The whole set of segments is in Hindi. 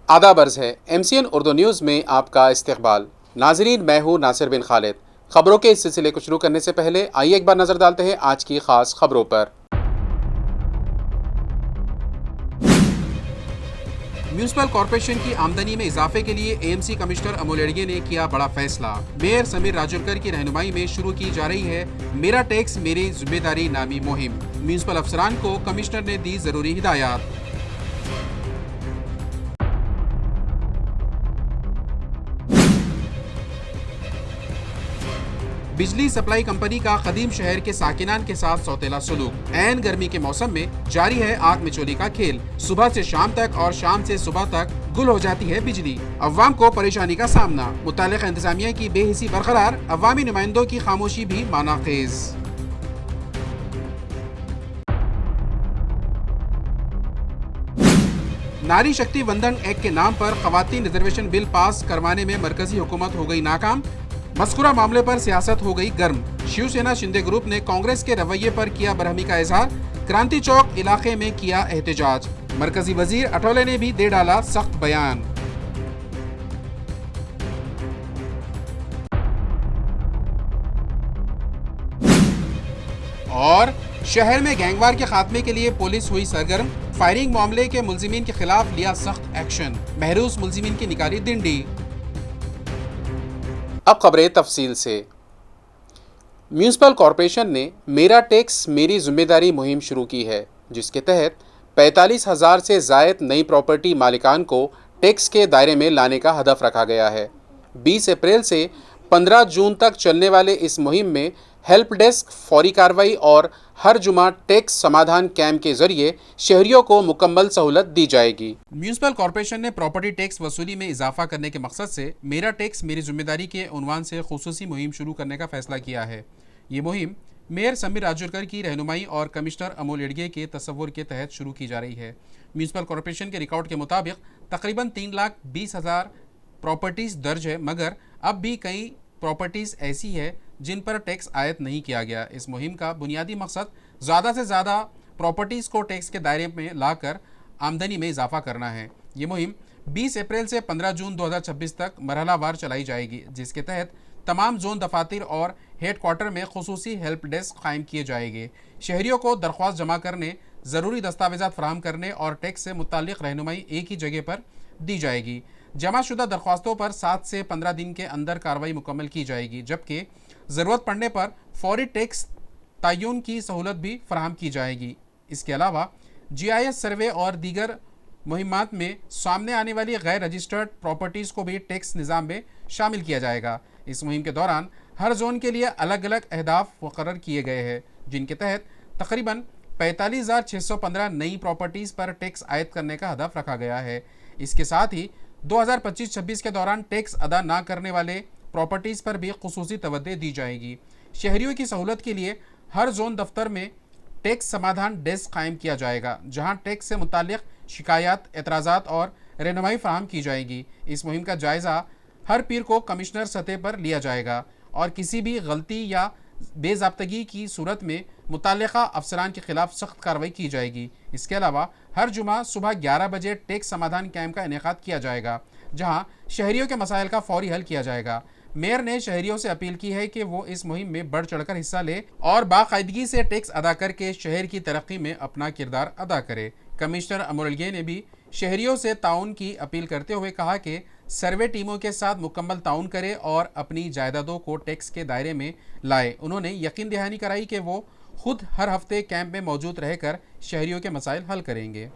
आदाब अर्ज़ है MCN उर्दू न्यूज़ में आपका इस्तकबाल। नाजरीन, मैं हूँ नासिर बिन खालिद। खबरों के इस सिलसिले को शुरू करने से पहले आइए एक बार नज़र डालते हैं आज की ख़ास खबरों पर। म्यूनिसिपल कॉरपोरेशन की आमदनी में इजाफे के लिए AMC कमिश्नर अमोल एडगे ने किया बड़ा फैसला। मेयर समीर राजूरकर की रहनुमाई में शुरू की जा रही है मेरा टैक्स मेरी जिम्मेदारी नामी मुहिम। म्यूनिसिपल अफसरान को कमिश्नर ने दी जरूरी हिदायत। बिजली सप्लाई कंपनी का खदीम शहर के साकिनान के साथ सौतेला सलूक। ऐन गर्मी के मौसम में जारी है आग मिचोली का खेल। सुबह से शाम तक और शाम से सुबह तक गुल हो जाती है बिजली। अवाम को परेशानी का सामना। मुताल्लिक़ इंतजामिया की बेहिसी बरकरार, अवामी नुमाइंदों की खामोशी भी मानाखेज। नारी शक्ति वंदन एक्ट के नाम पर खवातीन रिजर्वेशन बिल पास करवाने में मरकजी हुकूमत हो गई नाकाम। मज़कूरा मामले पर सियासत हो गई गर्म। शिवसेना शिंदे ग्रुप ने कांग्रेस के रवैये पर किया बरहमी का इजहार। क्रांति चौक इलाके में किया एहतजाज। मरकजी वजीर अटोले ने भी दे डाला सख्त बयान। और शहर में गैंगवार के खात्मे के लिए पुलिस हुई सरगर्म। फायरिंग मामले के मुलजिमीन के खिलाफ लिया सख्त एक्शन। महरूस मुलजिमीन की निकाली दिंडी। अब खबरें तफसील से। म्यूनिसिपल कॉरपोरेशन ने मेरा टैक्स मेरी जिम्मेदारी मुहिम शुरू की है, जिसके तहत 45,000 से ज़ायद नई प्रॉपर्टी मालिकान को टैक्स के दायरे में लाने का हदफ रखा गया है। 20 अप्रैल से 15 जून तक चलने वाले इस मुहिम में हेल्प डेस्क, फौरी कार्रवाई और हर जुमा टैक्स समाधान कैंप के जरिए शहरियों को मुकम्मल सहूलत दी जाएगी। म्यूनिसिपल कॉरपोरेशन ने प्रॉपर्टी टैक्स वसूली में इजाफा करने के मकसद से मेरा टैक्स मेरी जिम्मेदारी के उन्वान से खुसूसी मुहिम शुरू करने का फैसला किया है। ये मुहिम मेयर समीर राजूरकर की रहनुमाई और कमिश्नर अमोल एडगे के तस्वुर के तहत शुरू की जा रही है। म्यूनिसिपल कॉरपोरेशन के रिकॉर्ड के मुताबिक तकरीबन 3,20,000 प्रॉपर्टीज़ दर्ज है, मगर अब भी कई प्रॉपर्टीज़ ऐसी है जिन पर टैक्स आयद नहीं किया गया। इस मुहिम का बुनियादी मकसद ज़्यादा से ज़्यादा प्रॉपर्टीज़ को टैक्स के दायरे में लाकर आमदनी में इजाफा करना है। ये मुहिम 20 अप्रैल से 15 जून 2026 तक मरहलावार चलाई जाएगी, जिसके तहत तमाम जोन दफातर और हेड क्वार्टर में खुसूसी हेल्प डेस्क कायम किए जाएंगे। शहरियों को दरख्वास्त जमा करने, ज़रूरी दस्तावेज़ात फराहम करने और टैक्स से मुताल्लिक़ रहनुमाई एक ही जगह पर दी जाएगी। जमाशुदा दरख्वास्तों पर 7 से 15 दिन के अंदर कार्रवाई मुकम्मल की जाएगी, जबकि ज़रूरत पड़ने पर फौरी टैक्स तयन की सहूलत भी फराहम की जाएगी। इसके अलावा GIS सर्वे और दीगर मुहिमात में सामने आने वाली गैर रजिस्टर्ड प्रॉपर्टीज़ को भी टैक्स निज़ाम में शामिल किया जाएगा। इस मुहिम के दौरान हर जोन के लिए अलग अलग अहदाफ मुकर्रर किए गए हैं, जिनके तहत तकरीबन 45,615 नई प्रॉपर्टीज़ पर टैक्स आयद करने का हदफ रखा गया है। इसके साथ ही 2025-26 के दौरान टैक्स अदा ना करने वाले प्रॉपर्टीज़ पर भी खुसूसी तवज्जो दी जाएगी। शहरियों की सहूलत के लिए हर जोन दफ्तर में टैक्स समाधान डेस्क कायम किया जाएगा, जहां टैक्स से मुताल्लिक़ शिकायत, एतराज़ात और रहनुमाई फराहम की जाएगी। इस मुहिम का जायज़ा हर पीर को कमिश्नर सतह पर लिया जाएगा और किसी भी गलती या बेज़ाब्तगी की सूरत में मुताल्लिक़ा अफसरान के खिलाफ सख्त कार्रवाई की जाएगी। इसके अलावा हर जुमा सुबह 11 बजे टैक्स समाधान कैंप का इनेकाद किया जाएगा, जहां शहरियों के मसाइल का फौरी हल किया जाएगा। मेयर ने शहरियों से अपील की है कि वो इस मुहिम में बढ़ चढ़कर हिस्सा ले और बाकायदगी से टैक्स अदा करके शहर की तरक्की में अपना किरदार अदा करे। कमिश्नर अमोल एडगे ने भी शहरियों से ताउन की अपील करते हुए कहा कि सर्वे टीमों के साथ मुकम्मल ताउन करे और अपनी जायदादों को टैक्स के दायरे में लाए। उन्होंने यकीन दहानी कराई कि वो खुद हर हफ्ते कैंप में मौजूद रहकर शहरियों के मसाइल हल करेंगे।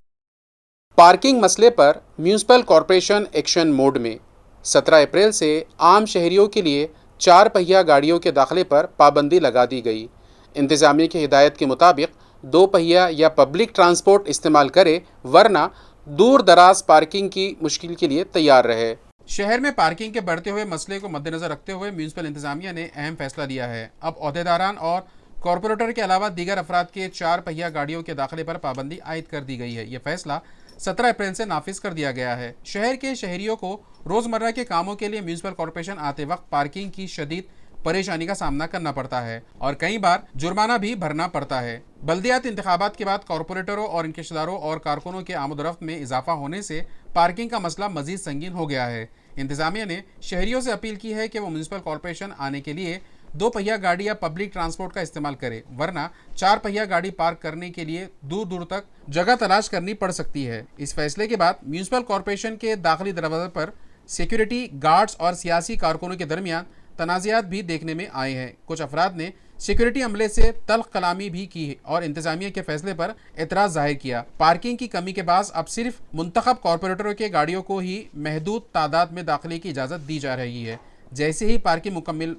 पार्किंग मसले पर म्यूनिसिपल कॉरपोरेशन एक्शन मोड में 17 अप्रैल से आम शहरियों के लिए 4 पहिया गाड़ियों के दाखिले पर पाबंदी लगा दी गई। इंतज़ामिया की हिदायत के मुताबिक 2 पहिया या पब्लिक ट्रांसपोर्ट इस्तेमाल करे, वरना दूर दराज पार्किंग की मुश्किल के लिए तैयार रहे। शहर में पार्किंग के बढ़ते हुए मसले को मद्देनजर रखते हुए म्यूनिसिपल इंतजामिया ने अहम फैसला लिया है। अब ओहदेदारान और कॉरपोरेटर के अलावा दीगर अफराद के 4 पहिया गाड़ियों के दाखिले पर पाबंदी आयद कर दी गई है। यह फैसला 17 अप्रैल से नाफिज कर दिया गया है। शहर के शहरियों को रोज़मर्रा के कामों के लिए म्यूनिसिपल कॉरपोरेशन आते वक्त पार्किंग की शदीद परेशानी का सामना करना पड़ता है और कई बार जुर्माना भी भरना पड़ता है। बल्दियात इंतखाबात के बाद कॉरपोरेटरों और इनके रिश्तेदारों और कारकुनों के आमदरफ्त में इजाफा होने से पार्किंग का मसला मजीद संगीन हो गया है। इंतजामिया ने शहरियों से अपील की है कि वो म्यूनिसिपल कॉरपोरेशन आने के लिए 2 पहिया गाड़ी या पब्लिक ट्रांसपोर्ट का इस्तेमाल करे, वरना 4 पहिया गाड़ी पार्क करने के लिए दूर दूर तक जगह तलाश करनी पड़ सकती है। इस फैसले के बाद म्यूनिसिपल कॉरपोरेशन के दाखिली दरवाजे पर सिक्योरिटी गार्ड्स और सियासी कारकुनों के दरमियान तनाज़ात भी देखने में आए हैं। कुछ अफराद ने सिक्योरिटी अमले से तल्ख कलामी भी की और इंतजामिया के फैसले पर एतराज़ जाहिर किया। पार्किंग की कमी के बाद अब सिर्फ मुंतखब कॉरपोरेटरों के गाड़ियों को ही महदूद तादाद में दाखिले की इजाज़त दी जा रही है। जैसे ही पार्किंग मुकम्मल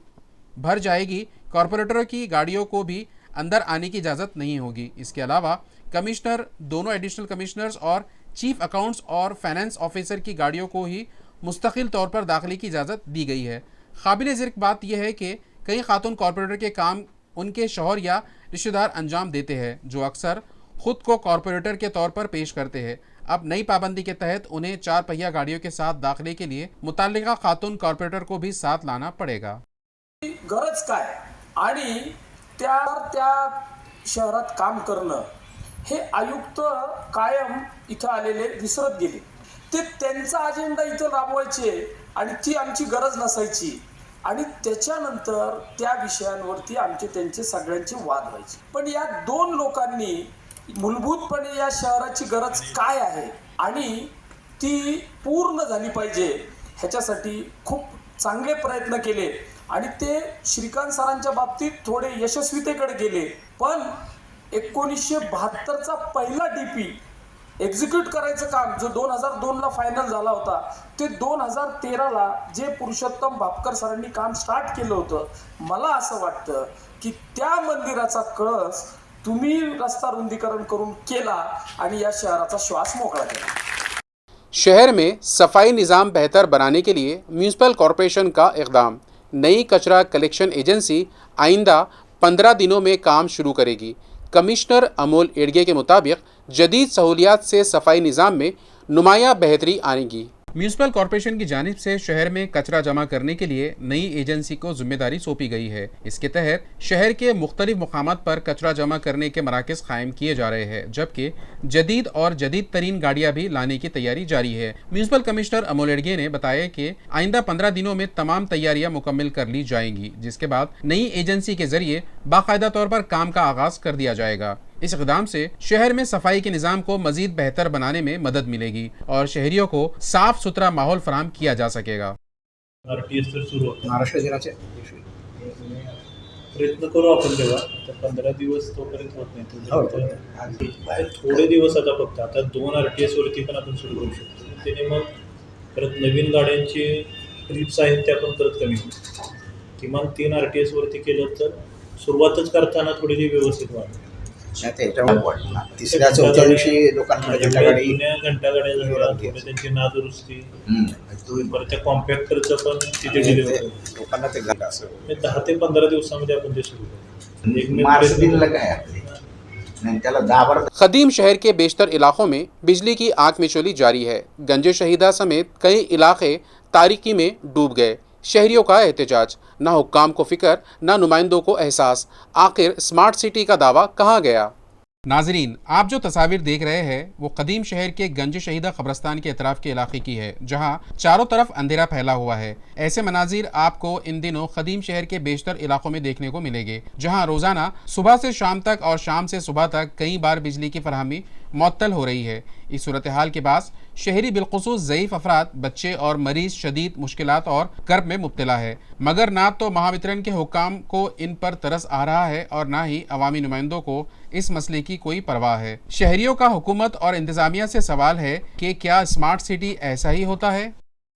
भर जाएगी, कॉरपोरेटरों की गाड़ियों को भी अंदर आने की इजाज़त नहीं होगी। इसके अलावा कमिश्नर, दोनों एडिशनल कमिश्नर्स और चीफ अकाउंट्स और फाइनेंस ऑफिसर की गाड़ियों को ही मुस्तकिल तौर पर दाखिले की इजाज़त दी गई है। काबिल ज़िक्र बात यह है कि कई खातून कॉरपोरेटर के काम उनके शौहर या रिश्तेदार अंजाम देते हैं, जो अक्सर खुद को कॉरपोरेटर के तौर पर पेश करते हैं। अब नई पाबंदी के तहत उन्हें 4 पहिया गाड़ियों के साथ दाखिले के लिए मुतल्लिका खातून कॉरपोरेटर को भी साथ लाना पड़ेगा। गरज काय आणि त्या शहरात काम करणं हे आयुक्त कायम इथं आलेले विसरत गेले। ते त्यांचा अजेंडा इथं राबवायचे आणि ती आमची गरज नसायची आणि त्याच्यानंतर त्या विषयांवरती आमचे त्यांचे सगळ्यांचे वाद व्हायचे। पण या 2 लोकांनी मूलभूतपणे या शहराची गरज काय आहे आणि ती पूर्ण झाली पाहिजे ह्याच्यासाठी खूप चांगले प्रयत्न केले आणि ते श्रीकांत सरांच्या बाबतीत थोडे यशस्वीतेकडे गेले। पण 1972चा पहिला डीपी एक्झिक्यूट करायचं काम जो 2002ला फायनल झाला होता, ते 2013ला जे पुरुषोत्तम भापकर सरांनी काम स्टार्ट केलं होतं, मला असं वाटतं की त्या मंदिराचा कळस तुम्ही रस्ता रुंदीकरण करून केला आणि या शहराचा श्वास मोकळा केला। शहर में सफाई निज़ाम बेहतर बनाने के लिए म्यूनिसिपल कॉरपोरेशन का इक़दाम। नई कचरा कलेक्शन एजेंसी आइंदा 15 दिनों में काम शुरू करेगी। कमिश्नर अमोल एडगे के मुताबिक जदीद सहूलियात से सफाई निज़ाम में नुमाया बेहतरी आएगी। म्यूनिसिपल कॉरपोरेशन की जानिब से शहर में कचरा जमा करने के लिए नई एजेंसी को जिम्मेदारी सौंपी गई है। इसके तहत शहर के मुख्तलिफ मुकामात पर कचरा जमा करने के मराकज़ कायम किए जा रहे हैं, जबकि जदीद तरीन गाड़ियाँ भी लाने की तैयारी जारी है। म्यूनिसिपल कमिश्नर अमोल एडगे ने बताया कि आइंदा 15 दिनों में तमाम तैयारियां मुकम्मल कर ली जाएंगी, जिसके बाद नई एजेंसी के जरिए बाकायदा तौर पर काम का आगाज कर दिया जाएगा। इस इक़दाम से शहर में सफाई के निज़ाम को मजीद बेहतर बनाने में मदद मिलेगी और शहरियों को साफ सुथरा माहौल फराहम किया जा सकेगा। RTS तर सुरू होतं, महाराष्ट्र दिनाचे प्रयत्न करू आपण तेव्हा। आता 15 दिवस तोपर्यंत होत नाही, तोपर्यंत थोडे दिवस आता 2 RTS वरती पण आपण सुरू करू शकतो। त्याने मग परत नवीन गाड्यांची ट्रिप्स आहेत त्या पण परत कमी होतील। किमान 3 RTS वरती केलं तर सुरुवातच करताना थोडी जी व्यवस्थित वाढेल। तिसऱ्या चौथ्या दिवशी लोकांकडे घंटागाडी घंटागाड्या झाल्या, त्यांची नादुरुस्ती, परत त्या कॉम्पॅक्टरचं पण तिथे डिले होतं। लोकांना ते 10 ते 15 दिवसामध्ये आपण ते सुरू करू। मार्च दिनला काय नहीं त्याला 10 खदीम शहर के बेशतर इलाकों में बिजली की आंख मिचौली जारी है। गंजे शहीदा समेत कई इलाके तारीकी में डूब गए। शहरियों का एहतजाज, ना हुक्काम को फिक्र, ना नुमाइंदों को एहसास। आखिर स्मार्ट सिटी का दावा कहाँ गया? नाजरीन, आप जो तस्वीर देख रहे हैं वो कदीम शहर के गंज शहीदा कब्रस्तान के अतराफ के इलाके की है, जहां चारों तरफ अंधेरा फैला हुआ है। ऐसे मनाजिर आपको इन दिनों कदीम शहर के बेशतर इलाकों में देखने को मिलेंगे, जहां रोज़ाना सुबह से शाम तक और शाम से सुबह तक कई बार बिजली की फरहमी मुअत्तल हो रही है। इस सूरत हाल के बाद शहरी बिलखुसूस ज़ईफ़ अफराद, बच्चे और मरीज़ शदीद मुश्किलात और कर्ब में मुब्तला है, मगर ना तो महावितरण के हुक्काम को इन पर तरस आ रहा है और ना ही अवामी नुमाइंदों को इस मसले की कोई परवाह है। शहरियों का हुकूमत और इंतज़ामिया से सवाल है कि क्या स्मार्ट सिटी ऐसा ही होता है?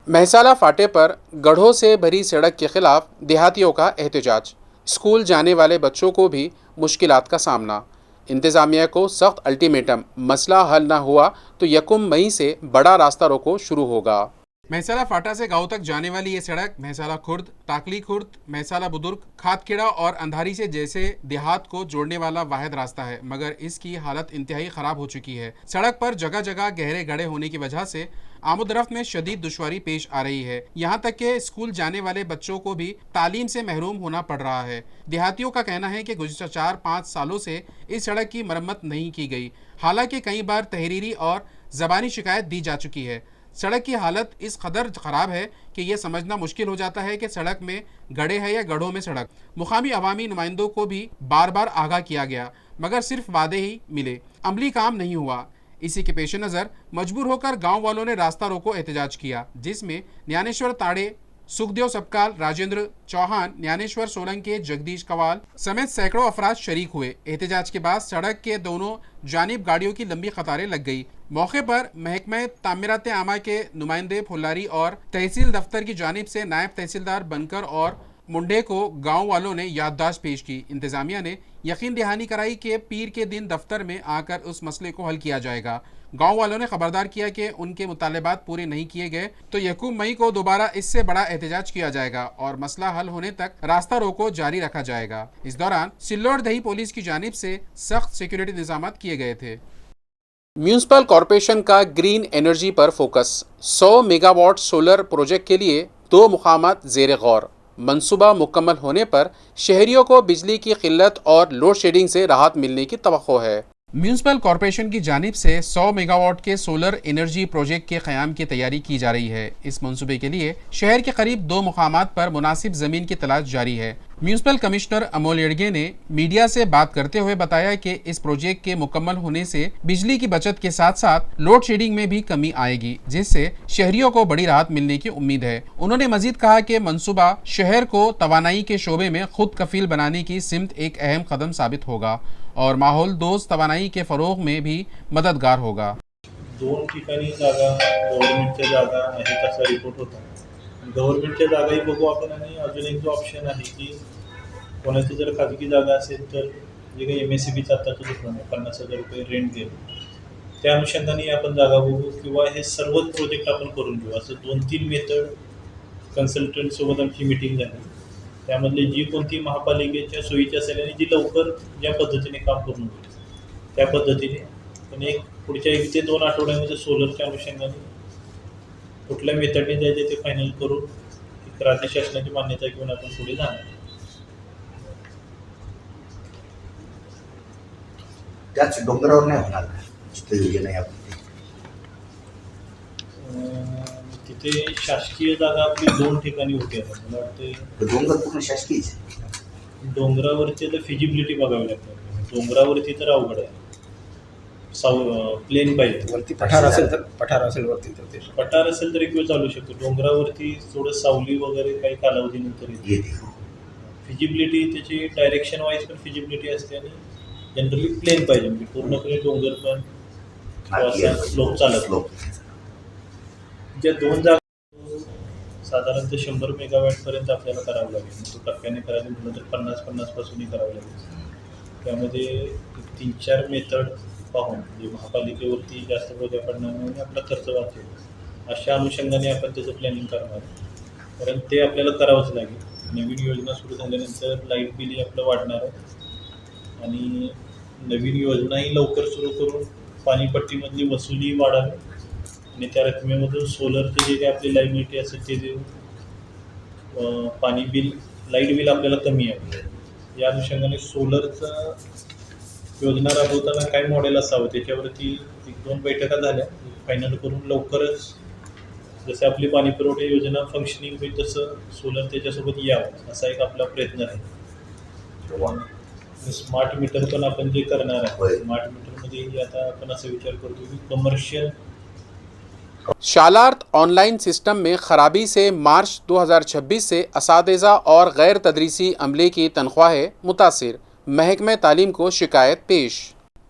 महसाला फाटे पर गढ़ों से भरी सड़क के खिलाफ देहातियों का एहतजाज। स्कूल जाने वाले बच्चों को भी मुश्किलात का सामना। इंतज़ामिया को सख्त अल्टीमेटम, मसला हल ना हुआ तो 1 मई से बड़ा रास्ता रोको शुरू होगा। महसाला फाटा से गांव तक जाने वाली ये सड़क महसाला खुर्द, टाकली खुर्द, महसाला बुजुर्ग, खातखेड़ा और अंधारी से जैसे देहात को जोड़ने वाला वाहिद रास्ता है, मगर इसकी हालत इंतहाई ख़राब हो चुकी है। सड़क पर जगह जगह गहरे गड्ढे होने की वजह से आमदरफ्त में शदीद दुश्वारी पेश आ रही है। यहाँ तक कि स्कूल जाने वाले बच्चों को भी तालीम से महरूम होना पड़ रहा है। देहातियों का कहना है कि गुज़िश्ता 4-5 सालों से इस सड़क की मरम्मत नहीं की गई, हालांकि कई बार तहरीरी और ज़बानी शिकायत दी जा चुकी है। सड़क की हालत इस कदर ख़राब है कि यह समझना मुश्किल हो जाता है कि सड़क में गड्ढे हैं या गड्ढों में सड़क। मुकामी अवामी नुमाइंदों को भी बार बार आगाह किया गया, मगर सिर्फ वादे ही मिले, अमली काम नहीं हुआ। इसी के पेश नज़र मजबूर होकर गांव वालों ने रास्ता रोको एहतजाज किया, जिसमें ज्ञानेश्वर ताड़े, सुखदेव सबकाल, राजेंद्र चौहान, ज्ञानेश्वर सोलंकी, जगदीश कवाल समेत सैकड़ों अफराद शरीक हुए। एहतजाज के बाद सड़क के दोनों जानिब गाड़ियों की लंबी कतारें लग गई। मौके पर महकमा तामीरात आमा के नुमाइंदे फुल्लारी और तहसील दफ्तर की जानिब से नायब तहसीलदार बनकर और मुंडे को गांव वालों ने याददाश्त पेश की। इंतजामिया ने यकीन दहानी कराई कि पीर के दिन दफ्तर में आकर उस मसले को हल किया जाएगा। गांव वालों ने खबरदार किया कि उनके मुतालबात पूरे नहीं किए गए तो 1 मई को दोबारा इससे बड़ा एहतजाज किया जाएगा और मसला हल होने तक रास्ता रोको जारी रखा जाएगा। इस दौरान सिल्लोड दही पुलिस की जानिब से सख्त सिक्योरिटी इंतजामात किए गए थे। म्यूनिसिपल कॉरपोरेशन का ग्रीन एनर्जी पर फोकस। 100 मेगावाट सोलर प्रोजेक्ट के लिए 2 मुकामात ज़ेर गौर। मंसूबा मुकम्मल होने पर शहरियों को बिजली की किल्लत और लोड शेडिंग से राहत मिलने की तवक्को है। म्यूनिसिपल कॉरपोरेशन की जानिब से 100 मेगावाट के सोलर एनर्जी प्रोजेक्ट के क़याम की तैयारी की जा रही है। इस मंसूबे के लिए शहर के करीब 2 मुकामात पर मुनासिब ज़मीन की तलाश जारी है। म्यूनिसिपल कमिश्नर अमोल येड़गे ने मीडिया से बात करते हुए बताया कि इस प्रोजेक्ट के मुकम्मल होने से बिजली की बचत के साथ साथ लोड शेडिंग में भी कमी आएगी, जिससे शहरियों को बड़ी राहत मिलने की उम्मीद है। उन्होंने मजीद कहा कि मंसूबा शहर को तवानाई के शोबे में खुद कफील बनाने की सिमत एक अहम कदम साबित होगा और माहौल दोस्त तवानाई के फरोग में भी मददगार होगा। 2 ठिकाणी जागा गव्हर्नमेंटच्या जागा आहे तसा रिपोर्ट होता। गव्हर्नमेंटच्या जागाही बघू आपण आणि अजून एक जो ऑप्शन आहे की कोणाची जर खाजगी जागा असेल तर जे काही MSCBचं आत्ताचं धोरण आहे 50,000 रुपये रेंट देणं, त्या अनुषंगाने आपण जागा बघू किंवा हे सर्वच प्रोजेक्ट आपण करून घेऊ। असं 2-3 मेथड कन्सल्टंटसोबत आमची मिटिंग झाली, त्यामधली जी कोणती महापालिकेच्या सोयीची असेल आणि जी लवकर ज्या पद्धतीने काम करून होईल त्या पद्धतीने, पण एक पुढच्या 1 ते 2 आठवड्यामध्ये सोलरच्या अनुषंगाने कुठल्या मेथडने जायचे ते फायनल करून एक राज्य शासनाची मान्यता घेऊन आपण पुढे जाणार। त्याच डोंगरावर नाही होणार का? जिथे योजना आहे आपली तिथे शासकीय जागा आपली 2 ठिकाणी होती आहे। मला वाटते डोंगर पूर्ण शासकीयच आहे. डोंगरावरती तर फिजिबिलिटी बघावी लागते। डोंगरावरती तर अवघड आहे, प्लेन पाहिजे। वरती पठार असेल वरती तर ते पठार असेल तर एक वेळ चालू शकतो। डोंगरावरती थोडं सावली वगैरे काही कालावधीनंतर येते. फिजिबिलिटी त्याची डायरेक्शन वाईज पण फिजिबिलिटी असते आणि जनरली प्लेन पाहिजे, म्हणजे पूर्णपणे डोंगर पण स्लोप चालत लोक ज्या 2 जागा साधारणतः 100 मेगावॅटपर्यंत आपल्याला करावं लागेल। तो टप्प्याने करायला म्हटलं तर 50 पासूनही करावं लागेल। त्यामध्ये 3-4 मेथड पाहून म्हणजे महापालिकेवरती जास्त बोजा पडणार नाही आणि आपला खर्च वाचेल, अशा अनुषंगाने आपण त्याचं प्लॅनिंग करणार, कारण ते आपल्याला करावंच लागेल। नवीन योजना सुरू झाल्यानंतर लाईट बिलही आपलं वाढणार आहे आणि नवीन योजनाही लवकर सुरू करून पाणीपट्टीमधली वसुली वाढावी आणि त्या रकमेमधून सोलरचं जे काही आपली लायबिलिटी असेल ते जे पाणी बिल, लाईट बिल आपल्याला कमी आहे। या अनुषंगाने सोलरचं योजना राबवताना काय मॉडेल असावं त्याच्यावरती 1-2 बैठका झाल्या, फायनल करून लवकरच जसे आपली पाणी पुरवठा योजना फंक्शनिंग होईल तसं सोलर त्याच्यासोबत यावं असा एक आपला प्रयत्न आहे। स्मार्ट मीटर पण आपण जे करणार आहे, स्मार्ट मीटरमध्ये आता आपण असं विचार करतो की कमर्शियल। शालार्त ऑनलाइन सिस्टम में खराबी से मार्च 2026 से असातिज़ा और गैर तदरीसी अमले की तनख्वाहें मुतासिर। महकमे तालीम को शिकायत पेश।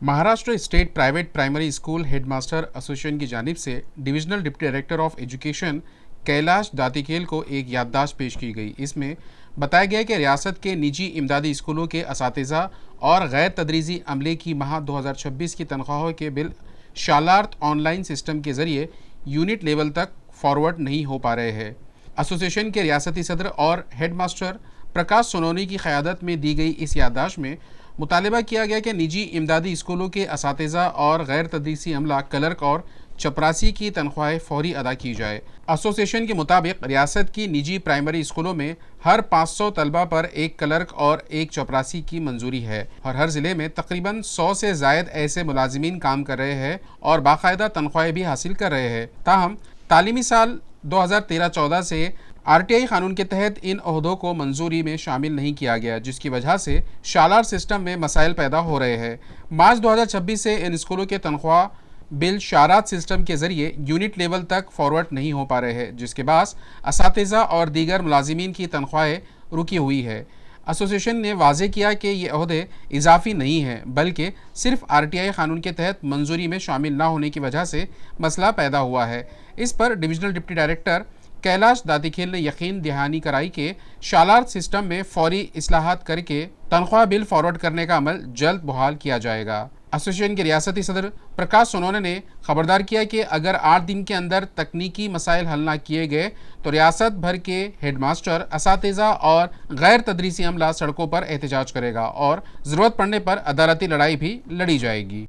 Maharashtra state private primary school headmaster association की जानिब से divisional deputy director of education Kailash Datikel को एक याददाश्त पेश की गई। इसमें बताया गया कि रियासत के निजी इमदादी स्कूलों के असातिज़ा और गैर तदरीसी अमले की माह 2026 की तनख्वाहों के बिल शालार्त ऑनलाइन सिस्टम के ज़रिए यूनिट लेवल तक फॉरवर्ड नहीं हो पा रहे हैं। एसोसिएशन के रियासती सदर और हेडमास्टर प्रकाश सोनोनी की क़यादत में दी गई इस याददाश्त में मुतालबा किया गया कि निजी इमदादी स्कूलों के असातिज़ा और गैर तदरीसी अमला, क्लर्क और चपरासी की तनख्वाहें फौरी अदा की जाए। एसोसिएशन के मुताबिक रियासत की निजी प्राइमरी स्कूलों में हर 500 तलबा पर एक क्लर्क और एक चपरासी की मंजूरी है और हर ज़िले में तकरीबन 100 से ज़ायद ऐसे मुलाजिमीन काम कर रहे हैं और बाकायदा तनख्वाहें भी हासिल कर रहे हैं। ताहम तालीमी साल 2013-14 से आरटीआई कानून के तहत इन ओहदों को मंजूरी में शामिल नहीं किया गया, जिसकी वजह से शालार सिस्टम में मसाइल पैदा हो रहे हैं। मार्च 2026 से इन स्कूलों के तनख्वाह बिल शारात सिस्टम के जरिए यूनिट लेवल तक फॉरवर्ड नहीं हो पा रहे हैं, जिसके बाद असातिज़ा और दीगर मुलाजिमीन की तनख्वाहें रुकी हुई है। एसोसिएशन ने वाजे किया कि ये ओहदे इजाफी नहीं हैं, बल्कि सिर्फ आरटीआई कानून के तहत मंजूरी में शामिल ना होने की वजह से मसला पैदा हुआ है। इस पर डिविजनल डिप्टी डायरेक्टर कैलाश दादीखेल ने यकीन दहानी कराई कि शालार सिस्टम में फौरी इस्लाहात करके तनख्वाह बिल फॉरवर्ड करने का अमल जल्द बहाल किया जाएगा। एसोसिएशन के रियासती सदर प्रकाश सोनोने ने खबरदार किया कि अगर 8 दिन के अंदर तकनीकी मसाइल हल ना किए गए तो रियासत भर के हेडमास्टर, असातिज़ा और गैर तदरीसी अमला सड़कों पर एहतजाज करेगा और ज़रूरत पड़ने पर अदालती लड़ाई भी लड़ी जाएगी।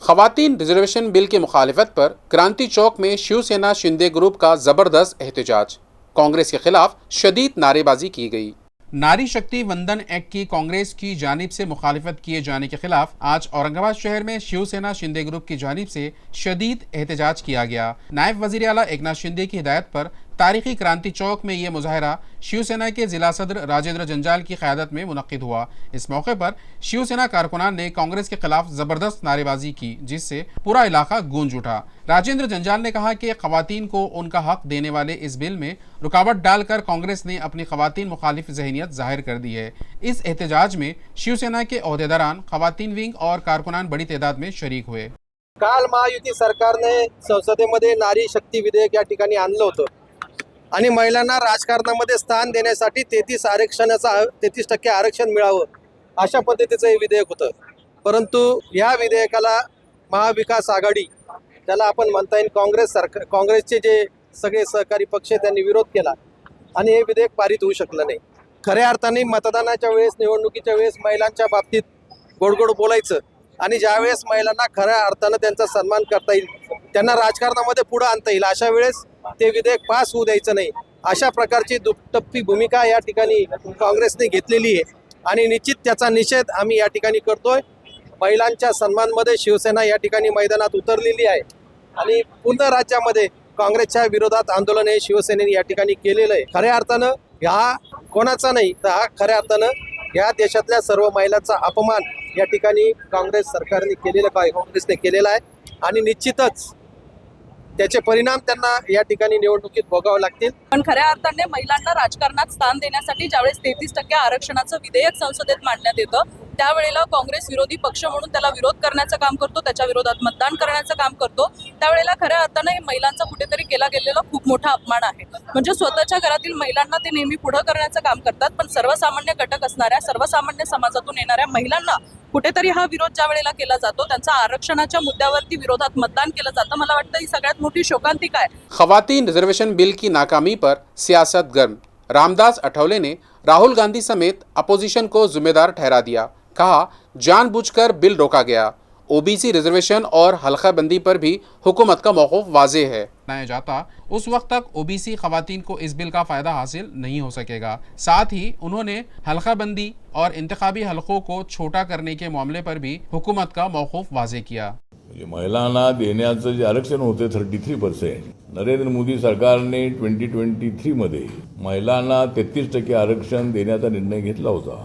ख़वातीन रिजर्वेशन बिल की मुखालिफत पर क्रांति चौक में शिवसेना शिंदे ग्रुप का ज़बरदस्त एहतजाज। कांग्रेस के खिलाफ शदीद नारेबाजी की गई। नारी शक्ति वंदन एक्ट की कांग्रेस की जानिब से मुखालिफत किए जाने के खिलाफ आज औरंगाबाद शहर में शिवसेना शिंदे ग्रुप की जानिब से शदीद एहतजाज किया गया। नायब वज़ीर आला एकनाथ शिंदे की हिदायत पर तारीखी क्रांति चौक में यह मुजाहरा शिवसेना के जिला सदर राजेंद्र जंजाल की क़यादत में मुनक्किद हुआ। इस मौके पर शिवसेना कारकुनान ने कांग्रेस के खिलाफ जबरदस्त नारेबाजी की, जिससे पूरा इलाका गूंज उठा। राजेंद्र जंजाल ने कहा कि खवातीन को उनका हक देने वाले इस बिल में रुकावट डालकर कांग्रेस ने अपनी खवातीन मुखालिफ जहनीत जाहिर कर दी है। इस एहतजाज में शिवसेना के ओहदेदारान, खवातीन विंग और कारकुनान बड़ी तादाद में शरीक हुए। काल महायुती सरकारने संसदेमध्ये नारी शक्ती विधेयक या ठिकाणी आणलं होतं आणि महिलांना राजकारणामध्ये स्थान देण्यासाठी 33% आरक्षण मिळावं अशा पद्धतीचं हे विधेयक होतं। परंतु या विधेयकाला महाविकास आघाडी, त्याला आपण म्हणता येईल काँग्रेसचे जे सगळे सहकारी पक्ष त्यांनी विरोध केला आणि हे विधेयक पारित होऊ शकलं नाही। खऱ्या अर्थाने मतदानाच्या वेळेस, निवडणुकीच्या वेळेस महिलांच्या बाबतीत गोडगोड बोलायचं आणि ज्यावेळेस महिलांना खऱ्या अर्थानं त्यांचा सन्मान करता येईल, त्यांना राजकारणामध्ये पुढे आणता येईल, अशा वेळेस ते विधेयक पास होऊ द्यायचं नाही, अशा प्रकारची दुटप्पी भूमिका या ठिकाणी काँग्रेसने घेतलेली आहे आणि निश्चित त्याचा निषेध आम्ही या ठिकाणी करतोय। महिलांच्या सन्मानमध्ये शिवसेना या ठिकाणी मैदानात उतरलेली आहे आणि पूर्ण राज्यामध्ये काँग्रेसच्या विरोधात आंदोलन हे शिवसेनेने या ठिकाणी केलेलं आहे। खऱ्या अर्थानं हा कोणाचा नाही, तर हा खऱ्या अर्थानं या देशातल्या सर्व महिलांचा अपमान या ठिकाणी काँग्रेस सरकारने काँग्रेसने केलेला आहे आणि निश्चितच त्याचे परिणाम त्यांना या ठिकाणी निवडणुकीत भोगावे लागतील। पण खऱ्या अर्थाने महिलांना राजकारणात स्थान देण्यासाठी ज्यावेळेस 33% आरक्षणाचं विधेयक संसदेत मांडण्यात येतं, त्यावेळेला काँग्रेस विरोधी पक्ष म्हणून त्याला विरोध करण्याचं काम करतो, त्याच्या विरोधात मतदान करण्याचं काम करतो। त्यावेळेला खऱ्या अर्थाने महिलांचा कुठेतरी केला गेलेला खूप मोठा अपमान आहे। म्हणजे स्वतःच्या घरातील महिलांना ते नेहमी पुढे करण्याचं काम करतात, पण सर्वसामान्य घटक असणाऱ्या, सर्वसामान्य समाजातून येणाऱ्या महिलांना कुठेतरी हा विरोध ज्या वेळेला केला जातो, त्यांचा आरक्षणाच्या मुद्द्यावरती विरोधात मतदान केलं जातं। मला वाटतं ही सगळ्यात मोठी शोकांतिका आहे। खवातीन रिजर्वेशन बिल की नाकामी पर सियासत गर्म। रामदास अठौले ने राहुल गांधी समेत अपोजिशन को जिम्मेदार ठहरा दिया। कहा, जानबूझकर बिल रोका गया। ओबीसी रिजर्वेशन और हल्काबंदी पर भी हुकूमत का मौक़िफ़ वाज़ेह है। बनाया जाता उस वक्त तक ओबीसी खवातीन को इस बिल का फ़ायदा हासिल नहीं हो सकेगा। साथ ही उन्होंने हल्काबंदी और इंतखाबी हलकों को छोटा करने के मामले पर भी हुकूमत का मौक़िफ़ वाज़ेह किया। महिलांना देण्याचं जे आरक्षण होते 33%, नरेंद्र मोदी सरकारने 2023 मध्ये महिलांना 33% आरक्षण देण्याचा निर्णय घेतला होता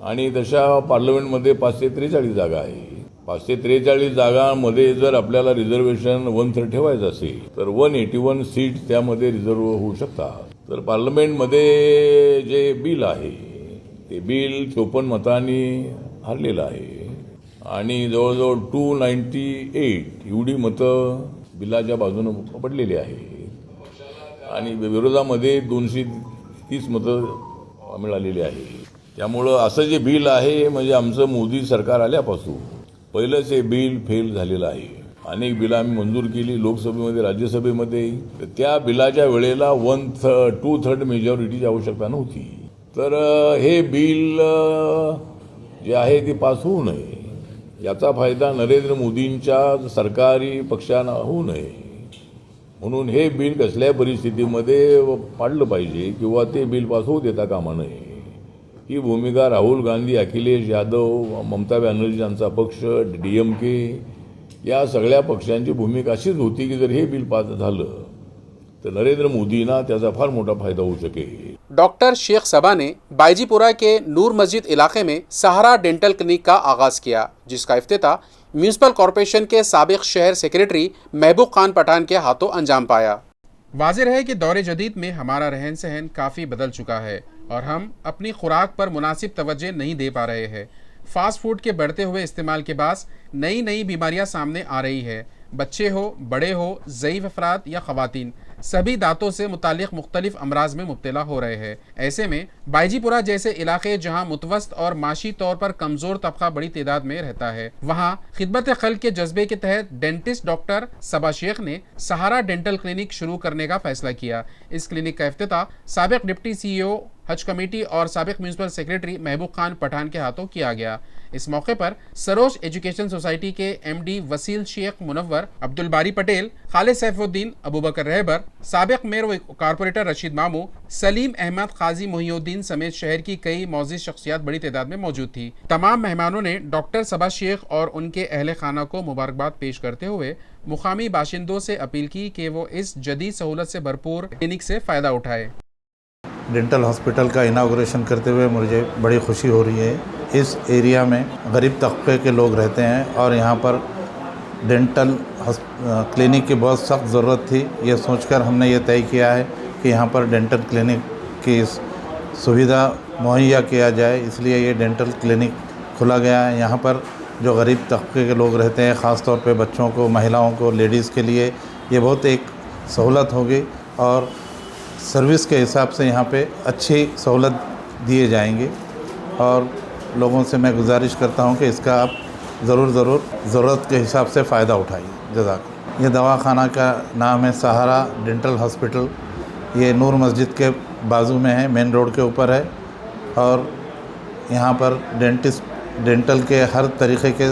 आणि तशा पार्लमेंटमध्ये 543 जागा आहे। 543 जागांमध्ये जर आपल्याला रिझर्वेशन 1/3 ठेवायचं असेल तर 181 सीट त्यामध्ये रिझर्व होऊ शकतात। तर पार्लमेंटमध्ये जे बिल आहे ते बिल 54 मतांनी हरलेलं आहे आणि जवळजवळ 298 एवढी मतं बिलाच्या बाजूने पडलेली आहेत आणि विरोधामध्ये 230 मतं मिळालेली आहेत। त्यामुळं असं जे बिल आहे म्हणजे आमचं मोदी सरकार आल्यापासून पहिलंच हे बिल फेल झालेलं आहे। अनेक बिलं आम्ही मंजूर केली लोकसभेमध्ये, राज्यसभेमध्ये, त्या बिलाच्या वेळेला 2/3 मेजॉरिटीची आवश्यकता नव्हती। तर हे बिल जे आहे ते पास होऊ नये, याचा फायदा नरेंद्र मोदींच्या सरकारी पक्षांना होऊ नये म्हणून हे बिल कसल्याही परिस्थितीमध्ये पाडलं पाहिजे किंवा ते बिल पास होऊ देता कामा नये। ही भूमिका राहुल गांधी, अखिलेश यादव, ममता बॅनर्जी यांचा पक्ष, DMK या सगळ्या पक्षांची भूमिका अशीच होती की जर हे बिल पास झालं तर नरेंद्र मोदींना त्याचा फार मोठा फायदा होऊ शकेल. डॉक्टर शेख सबा ने बायजीपुरा के नूर मस्जिद इलाके में सहारा डेंटल क्लिनिक का आगाज किया, जिसका इफ्तिताह म्यूनिसिपल कॉरपोरेशन के साबिक शहर सेक्रेटरी महबूब खान पठान के हाथों अंजाम पाया. वाज़ेह है कि दौरे जदीद में हमारा रहन सहन काफ़ी बदल चुका है और हम अपनी खुराक पर मुनासिब तवज्जो नहीं दे पा रहे हैं. फास्ट फूड के बढ़ते हुए इस्तेमाल के बाद नई नई बीमारियां सामने आ रही है. बच्चे हो, बड़े हो, ज़ईफ़ अफराद या ख़वातीन, सभी दांतों से मुतालिक मुख्तलिफ अमराज में मुब्तला हो रहे हैं. ऐसे में बायजीपुरा जैसे इलाके जहां मुतवस्त और माशी तौर पर कमज़ोर तबका बड़ी तादाद में रहता है, वहां खिदमत खल्क के जज्बे के तहत डेंटिस्ट डॉक्टर सबा शेख ने सहारा डेंटल क्लिनिक शुरू करने का फैसला किया. इस क्लिनिक का इफ्तिताह साबिक डिप्टी CEO हज कमेटी और साबिक म्यूनिसिपल सेक्रेटरी महबूब खान पठान के हाथों किया गया. इस मौके पर सरोज एजुकेशन सोसाइटी के MD वसील शेख मुनव्वर, अब्दुल बारी पटेल, खालिद सैफुद्दीन, अबू बकर रहबर, साबिक मेयर व कारपोरेटर रशीद मामू, सलीम अहमद, काजी मोहिउद्दीन समेत शहर की कई मौजूद शख्सियात बड़ी तादाद में मौजूद थी. तमाम मेहमानों ने डॉक्टर सबा शेख और उनके अहले खाना को मुबारकबाद पेश करते हुए मुकामी बाशिंदों से अपील की कि वो इस जदीद सहूलत से भरपूर क्लिनिक से फ़ायदा उठाए. डेंटल हॉस्पिटल का इनाग्रेशन करते हुए मुझे बड़ी खुशी हो रही है. इस एरिया में गरीब तबके के लोग रहते हैं और यहाँ पर डेंटल क्लिनिक की बहुत सख्त ज़रूरत थी. ये सोचकर हमने ये तय किया है कि यहाँ पर डेंटल क्लिनिक की सुविधा मुहैया किया जाए, इसलिए ये डेंटल क्लिनिक खुला गया है. यहाँ पर जो गरीब तबके के लोग रहते हैं, ख़ास तौर पे बच्चों को, महिलाओं को, लेडीज़ के लिए ये बहुत एक सहूलत होगी और सर्विस के हिसाब से यहाँ पे अच्छी सहूलत दिए जाएंगे. और लोगों से मैं गुजारिश करता हूँ कि इसका आप ज़रूर ज़रूरत के हिसाब से फ़ायदा उठाइए. जज़ाक. ये दवाखाना का नाम है सहारा डेंटल हॉस्पिटल. ये नूर मस्जिद के बाजू में है, मेन रोड के ऊपर है और यहाँ पर डेंटल के हर तरीक़े के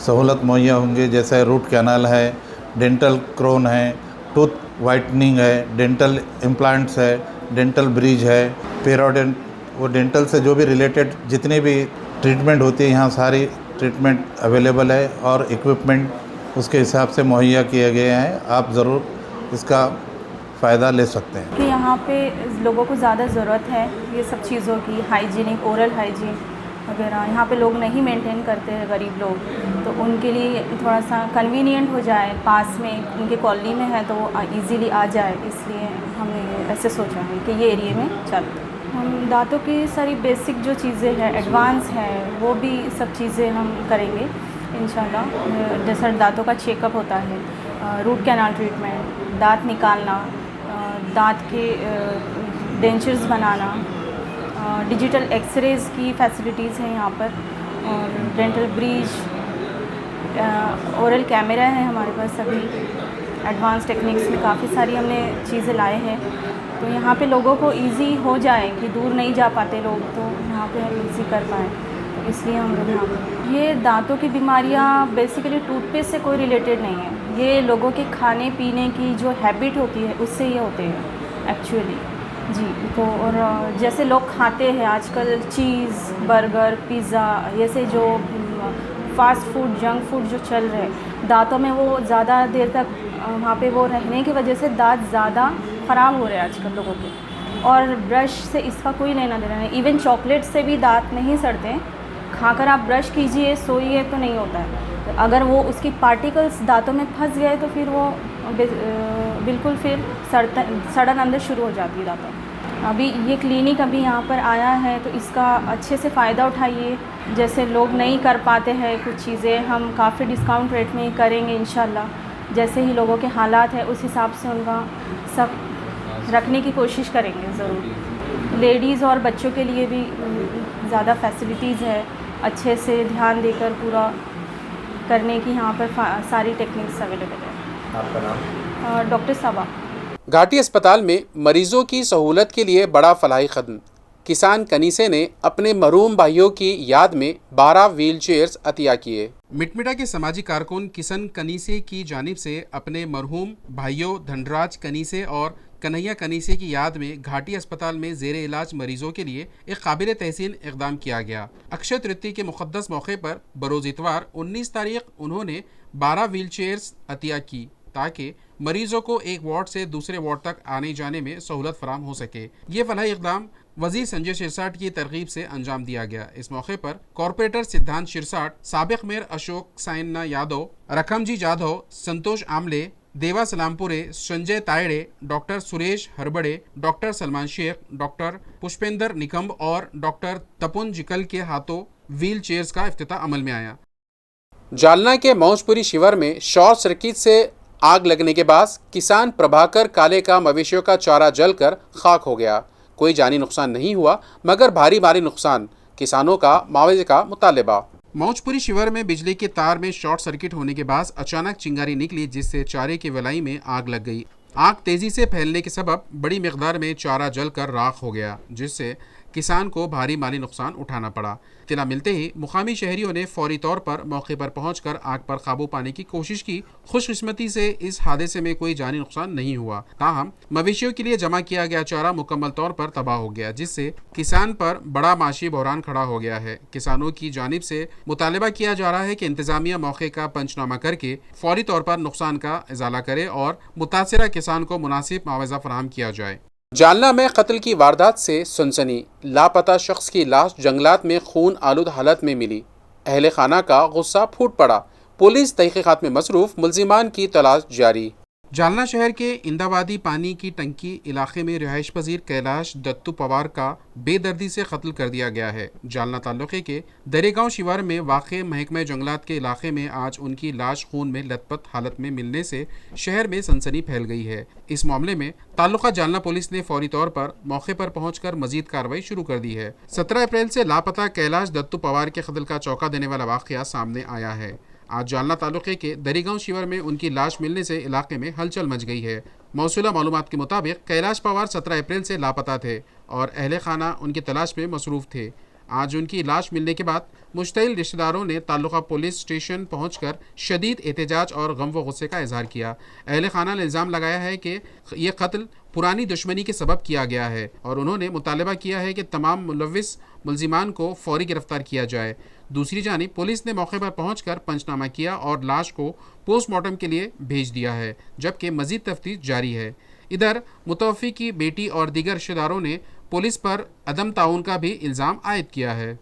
सहूलत मुहैया होंगे, जैसे रूट कैनाल है, डेंटल क्रोन है, टूथ वाइटनिंग है, डेंटल इम्प्लांट्स है, डेंटल ब्रिज है, पेरोडेंट, वो डेंटल से जो भी रिलेटेड जितनी भी ट्रीटमेंट होती है यहाँ सारी ट्रीटमेंट अवेलेबल है और इक्विपमेंट उसके हिसाब से मुहैया किए गए हैं. आप ज़रूर इसका फ़ायदा ले सकते हैं. कि यहाँ पे लोगों को ज़्यादा ज़रूरत है ये सब चीज़ों की, हाइजीनिक, ओरल हाइजीन वगैरह यहाँ पे लोग नहीं मेंटेन करते हैं गरीब लोग, तो उनके लिए थोड़ा सा कन्वीनियंट हो जाए, पास में उनके कॉलोनी में है तो इजीली आ जाए, इसलिए हमने ऐसे सोचा है कि ये एरिया में चलते. हम दांतों की सारी बेसिक जो चीज़ें हैं, एडवांस हैं, वो भी सब चीज़ें हम करेंगे इंशाल्लाह. जैसे दांतों का चेकअप होता है, रूट कैनाल ट्रीटमेंट, दांत निकालना, दांत के डेंचर्स बनाना, डिजिटल एक्सरेज़ की फैसिलिटीज़ हैं यहाँ पर, और डेंटल ब्रिज, ओरल कैमरा है हमारे पास. सभी एडवांस टेक्निक्स में काफ़ी सारी हमने चीज़ें लाए हैं, तो यहाँ पे लोगों को इजी हो जाए कि दूर नहीं जा पाते लोग, तो यहाँ पे हम इजी कर पाएँ, तो इसलिए हम लोग यहाँ पर. ये दांतों की बीमारियाँ बेसिकली टूथपेस्ट से कोई रिलेटेड नहीं है, ये लोगों के खाने पीने की जो हैबिट होती है उससे ये होते हैं एक्चुअली जी. तो और जैसे लोग खाते हैं आजकल चीज़, बर्गर, पिज़्ज़ा, जैसे जो फास्ट फूड, जंक फूड जो चल रहे हैं, दांतों में वो ज़्यादा देर तक वहाँ पे वो रहने की वजह से दांत ज़्यादा ख़राब हो रहे हैं आजकल लोगों के. और ब्रश से इसका कोई लेना देना नहीं. इवन चॉकलेट से भी दांत नहीं सड़ते हैं. खाकर आप ब्रश कीजिए, सोइए तो नहीं होता है. अगर वो उसकी पार्टिकल्स दांतों में फंस गए तो फिर वो बिल्कुल फिर सड़न अंदर शुरू हो जाती है दांतों. अभी ये क्लिनिक अभी यहाँ पर आया है तो इसका अच्छे से फ़ायदा उठाइए. जैसे लोग नहीं कर पाते हैं कुछ चीज़ें, हम काफ़ी डिस्काउंट रेट में करेंगे इंशाल्लाह. जैसे ही लोगों के हालात है उस हिसाब से उनका सब रखने की कोशिश करेंगे ज़रूर. लेडीज़ और बच्चों के लिए भी ज़्यादा फैसिलिटीज़ है, अच्छे से ध्यान देकर पूरा करने की यहाँ पर सारी टेक्निक्स अवेलेबल है. आपका नाम? डॉक्टर सबा. घाटी अस्पताल में मरीजों की सहूलत के लिए बड़ा फलाही कदम. किसान कनीसे ने अपने मरूम भाइयों की याद में 12 व्हील चेयर्स अतिया किए. मिटमिटा के समाजी कारकुन किशन कनीसे की जानिब से अपने मरहूम भाइयों धनराज कनीसे और कन्हैया कनीसे की याद में घाटी अस्पताल में ज़ेरे इलाज मरीजों के लिए एक काबिल तहसीन इक़दाम किया गया. अक्षय तृतीया के मुक़द्दस मौके पर बरोज़ इतवार 19 तारीख उन्होंने 12 व्हील चेयर्स अतिया की ताकि मरीजों को एक वार्ड से दूसरे वार्ड तक आने जाने में सहूलत फराहम हो सके। ये फलाही इक़दाम वजीर संजय शिरसाट की तरगीब से अंजाम दिया गया। इस मौके पर कॉरपोरेटर सिद्धांत शिरसाट, साबिक mayor Ashok Sainna Yadav, Rakhamji Jadhav, Santosh Amle, Deva Salampure, Sanjay Tayde, doctor Suresh Harbade, doctor Salman Shaikh, doctor Pushpendra Nikamb और डॉक्टर तपुन जिकल के हाथों व्हील चेयर्स का इफ्तिताह अमल में आया। जालना के मौजपुरी शिवर में शॉर्ट सर्किट से आग लगने के बाद किसान प्रभाकर काले का मवेशियों का चारा जलकर खाक हो गया। कोई जानी नुकसान नहीं हुआ मगर भारी माली नुकसान। किसानों का मुआवजे का मुतालबा। मौजपुरी शिवर में बिजली के तार में शॉर्ट सर्किट होने के बाद अचानक चिंगारी निकली, जिससे चारे की वलाई में आग लग गई। आग तेजी से फैलने के सबब बड़ी मिकदार में चारा जलकर राख हो गया, जिससे किसान को भारी माली नुकसान उठाना पड़ा। इत्तला मिलते ही मुकामी शहरियों ने फौरी तौर पर मौके पर पहुंचकर आग पर काबू पाने की कोशिश की। खुशकिस्मती से इस हादसे में कोई जानी नुकसान नहीं हुआ। ताहम मवेशियों के लिए जमा किया गया चारा मुकम्मल तौर पर तबाह हो गया, जिससे किसान पर बड़ा माशी बहरान खड़ा हो गया है। किसानों की जानिब से मुतालबा किया जा रहा है कि इंतजामिया मौके का पंचनामा करके फौरी तौर पर नुकसान का इजाला करे और मुतासिरा किसान को मुनासिब मुआवजा फराहम किया जाए। जालना में कत्ल की वारदात से सनसनी। लापता शख्स की लाश जंगलात में खून आलूद हालत में मिली। अहले खाना का गुस्सा फूट पड़ा। पुलिस तहकीकात में मसरूफ, मुल्जिमान की तलाश जारी। जालना शहर के इंदाबादी पानी की टंकी इलाके में रिहाइश पजीर कैलाश दत्तू पवार का बेदर्दी से कत्ल कर दिया गया है। जालना तालुके के दरेगांव शिवार में वाक़े महकमा जंगलात के इलाके में आज उनकी लाश खून में लथपथ हालत में मिलने से शहर में सनसनी फैल गई है। इस मामले में ताल्लुका जालना पुलिस ने फौरी तौर पर मौके पर पहुंचकर मजीद कार्रवाई शुरू कर दी है। 17 अप्रैल से लापता कैलाश दत्तू पवार के कत्ल का चौंका देने वाला वाक़या सामने आया है। आज जालना तालुके के दरेगांव शिवर में उनकी लाश मिलने से इलाके में हलचल मच गई है। मौसूला मालूमात के मुताबिक कैलाश पवार 17 अप्रैल से लापता थे और अहले खाना उनकी तलाश में मसरूफ़ थे। आज उनकी लाश मिलने के बाद मुश्तइल रिश्तेदारों ने ताल्लुका पुलिस स्टेशन पहुंचकर शदीद एहतजाज और गम व गुस्से का इजहार किया। अहले खाना ने इल्ज़ाम लगाया है कि यह कत्ल पुरानी दुश्मनी के सबब किया गया है और उन्होंने मुतालबा किया है कि तमाम मुलव्विस मुल्जिमान को फौरी गिरफ्तार किया जाए। दूसरी जानिब पुलिस ने मौके पर पहुंचकर पंचनामा किया और लाश को पोस्टमार्टम के लिए भेज दिया है, जबकि मजीद तफ्तीश जारी है। इधर मुतवफ़ी की बेटी और दीगर रिश्तेदारों ने पुलिस पर अदम ताउन का भी इल्ज़ाम आयद किया है।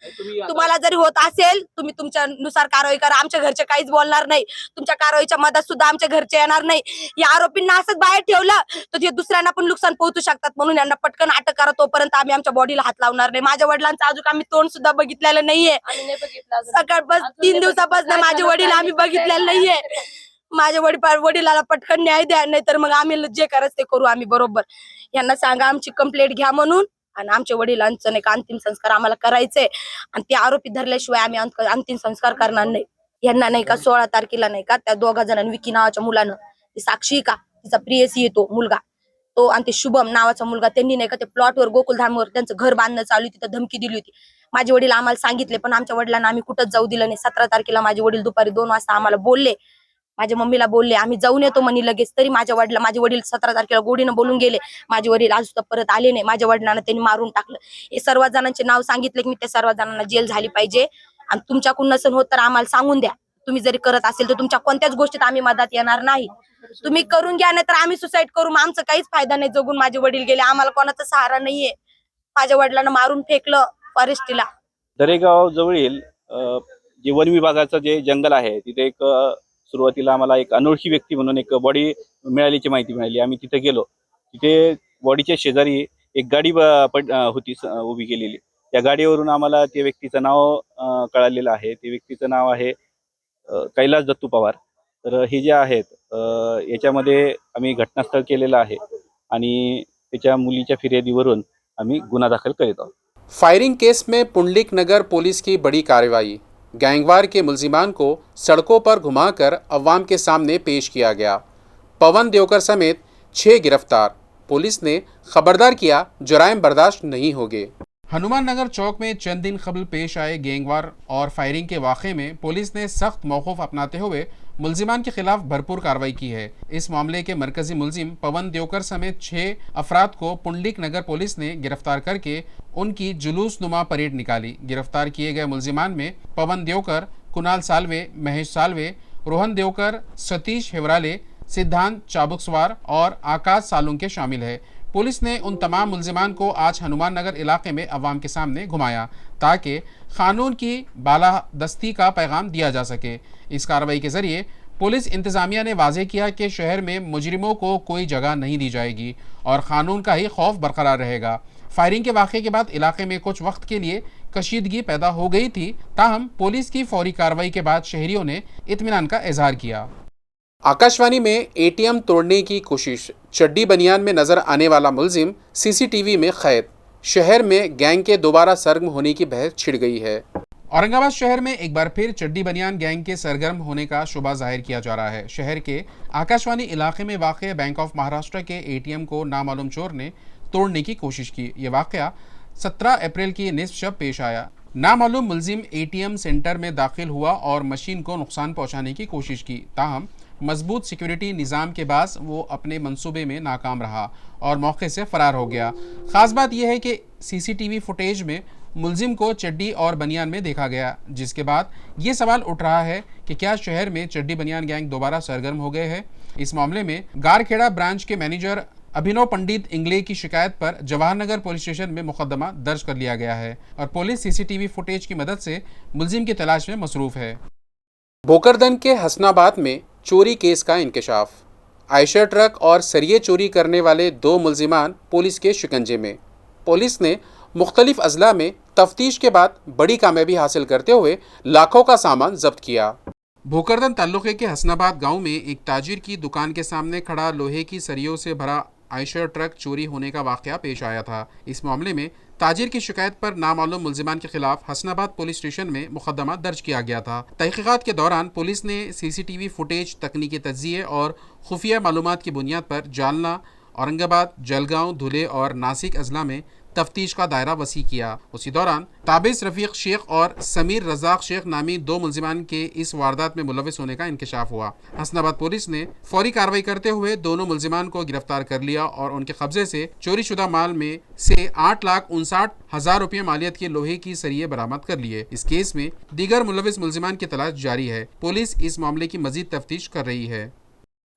तुम्हाला जरी होत असेल तुम्ही तुमच्यानुसार कारवाई करा, आमच्या घरचे काहीच बोलणार नाही, तुमच्या कारवाईच्या मदत सुद्धा आमच्या घरचे येणार नाही। या आरोपींना असंच बाहेर ठेवलं तर ते दुसऱ्यांना पण नुकसान पोहोचू शकतात, म्हणून यांना पटकन अटक करा, तोपर्यंत आम्ही आमच्या बॉडीला हात लावणार नाही। माझ्या वडिलांचं अजून आम्ही तोंड सुद्धा बघितलेलं नाहीये। सकाळपासून 3 दिवसापासून माझे वडील आम्ही बघितलेलं नाहीये। माझ्या वडिलाला पटकन न्याय द्या, नाही तर मग आम्ही जे करायचं ते करू आम्ही बरोबर। यांना सांगा आमची कंप्लेंट घ्या म्हणून, आणि आमच्या वडिलांचं नाही का अंतिम संस्कार आम्हाला करायचंय आणि ते आरोपी धरल्याशिवाय आम्ही अंतिम संस्कार करणार नाही। यांना नाही का 16 तारखेला नाही का त्या दोघा जणांनी विकी नावाच्या मुलानं, ती साक्षी का तिचा प्रियसी येतो मुलगा तो आणि ते शुभम नावाचा मुलगा, त्यांनी नाही का ते प्लॉटवर गोकुलधामवर त्यांचं घर बांधणं चालू, तिथं धमकी दिली होती। माझे वडील आम्हाला सांगितले पण आमच्या वडिलांना आम्ही कुठंच जाऊ दिलं नाही। 17 तारखेला माझे वडील दुपारी 2 वाजता आम्हाला बोलले, माझ्या मम्मीला बोलले आम्ही जाऊन येतो म्हणे लगेच, तरी माझे वडील 17 तारखेला गोडीनं बोलून गेले। माझे वडील आज सुद्धा परत आले नाही। माझ्या वडिलांना त्यांनी मारून टाकलं। हे सर्व जणांचे नाव सांगितले की मी त्या सर्व जणांना जेल झाली पाहिजे आणि तुमच्याकडून नसेल होत तर आम्हाला सांगून द्या। तुम्ही जरी करत असेल तर तुमच्या कोणत्याच गोष्टीत आम्ही मदत येणार नाही। तुम्ही करून घ्या, नाही तर आम्ही सुसाईड करू, मग आमचं काहीच फायदा नाही। जगून माझे वडील गेले, आम्हाला कोणाचा सहारा नाहीये। माझ्या वडिलांना मारून फेकलं फॉरेस्टला। दरेगाव जवळील जे वन विभागाचं जे जंगल आहे तिथे एक सुरुवातीला आम्हाला एक अनोळखी व्यक्ती म्हणून एक बॉडी मिळाल्याची माहिती मिळाली। आम्ही तिथे गेलो, तिथे बॉडीच्या शेजारी एक गाडी होती उभी केलेली। त्या गाडीवरून आम्हाला त्या व्यक्तीचं नाव कळालेलं आहे। त्या व्यक्तीचं नाव आहे कैलाश दत्तू पवार। तर हे जे आहेत याच्यामध्ये आम्ही घटनास्थळ केलेलं आहे आणि त्याच्या मुलीच्या फिर्यादीवरून आम्ही गुन्हा दाखल करीत आहोत। फायरिंग केस में पुंडलिक नगर पुलिस की बड़ी कार्रवाई। गैंगवार के मुल्जिमान को सड़कों पर घुमाकर अवाम के सामने पेश किया गया। पवन देवकर समेत 6 गिरफ्तार। पुलिस ने खबरदार किया, जराइम बर्दाश्त नहीं होंगे। हनुमान नगर चौक में चंद दिन कबल पेश आए गैंगवार और फायरिंग के वाक़े में पुलिस ने सख्त मौक़ूफ़ अपनाते हुए मुल्जिमान के खिलाफ भरपूर कार्रवाई की है। इस मामले के मरकजी मुल्जिम पवन देवकर समेत 6 अफराद को पुंडलिक नगर पुलिस ने गिरफ्तार करके उनकी जुलूस नुमा परेड निकाली। गिरफ्तार किए गए मुल्जिमान में पवन देवकर, कुणाल सालवे, महेश सालवे, रोहन देवकर, सतीश हेवराले, सिद्धांत चाबुकसवार और आकाश सालुंके शामिल है। पुलिस ने उन तमाम मुल्जिमान को आज हनुमान नगर इलाके में अवाम के सामने घुमाया ताकि कानून की बालादस्ती का पैगाम दिया जा सके। इस कार्रवाई के जरिए पुलिस इंतजामिया ने वाजे किया कि शहर में मुजरिमों को कोई जगह नहीं दी जाएगी और कानून का ही खौफ बरकरार रहेगा। फायरिंग के वाक़े के बाद इलाके में कुछ वक्त के लिए कशीदगी पैदा हो गई थी, ताहम पुलिस की फौरी कार्रवाई के बाद शहरियों ने इत्मीनान का इजहार किया। आकाशवाणी में एटीएम तोड़ने की कोशिश, चड्डी बनियान में नजर आने वाला मुलजिम सीसीटीवी में कैद। शहर में गैंग के दोबारा सरगर्म होने की बहस छिड़ गई है। औरंगाबाद शहर में एक बार फिर चड्डी बनियान गैंग के सरगर्म होने का शुबा जाहिर किया जा रहा है। शहर के आकाशवाणी इलाके में वाक़ बैंक ऑफ महाराष्ट्र के एटीएम को नामालूम चोर ने तोड़ने की कोशिश की। ये वाक़या 17 अप्रैल की निस्फ शब पेश आया। नामालूम मुलजिम एटीएम सेंटर में दाखिल हुआ और मशीन को नुकसान पहुंचाने की कोशिश की, ताहम मजबूत सिक्योरिटी निज़ाम के बाद वो अपने मंसूबे में नाकाम रहा और मौके से फरार हो गया। ख़ास बात यह है कि सीसीटीवी फुटेज में मुलजिम को चड्डी और बनियान में देखा गया, जिसके बाद ये सवाल उठ रहा है कि क्या शहर में चड्डी बनियान गैंग दोबारा सरगर्म हो गए हैं। इस मामले में गारखेड़ा ब्रांच के मैनेजर अभिनव पंडित इंगले की शिकायत पर जवाहरनगर पुलिस स्टेशन में मुकदमा दर्ज कर लिया गया है और पुलिस सीसीटीवी फुटेज की मदद से मुलजिम की तलाश में मसरूफ है। भोकरदन के हसनाबाद में चोरी केस का इंकशाफ। आयशर ट्रक और सरिये चोरी करने वाले 2 मुलजिमान पुलिस के शिकंजे में। पुलिस ने मुख्तलिफ अजला में तफ्तीश के बाद बड़ी कामयाबी हासिल करते हुए लाखों का सामान जब्त किया। भोकरदन ताल्लुके के हसनाबाद गांव में एक ताजिर की दुकान के सामने खड़ा लोहे की सरियों से भरा आयशर ट्रक चोरी होने का वाक़या पेश आया था। इस मामले में ताजिर की शिकायत पर नामालूम मुलजिमान के खिलाफ हसनाबाद पुलिस स्टेशन में मुकदमा दर्ज किया गया था। तहकीकात के दौरान पुलिस ने सीसीटीवी फुटेज, तकनीकी तज्जिये और खुफिया मालूमात की बुनियाद पर जालना, औरंगाबाद, जलगांव, धुले और नासिक अजला में तफ्तीश का दायरा वसी किया। उसी दौरान ताबिस रफीक शेख और समीर रजाक शेख नामी 2 मुलजिमान के इस वारदात में मुलविस होने का इंकशाफ हुआ। हसनाबाद पुलिस ने फौरी कार्रवाई करते हुए दोनों मुलजिमान को गिरफ्तार कर लिया और उनके कब्जे से चोरी शुदा माल में से 8,59,000 रुपये मालियत के लोहे की सरिये बरामद कर लिए। इस केस में दीगर मुलविस मुलजिमान की तलाश जारी है। पुलिस इस मामले की मजीद तफ्तीश कर रही है।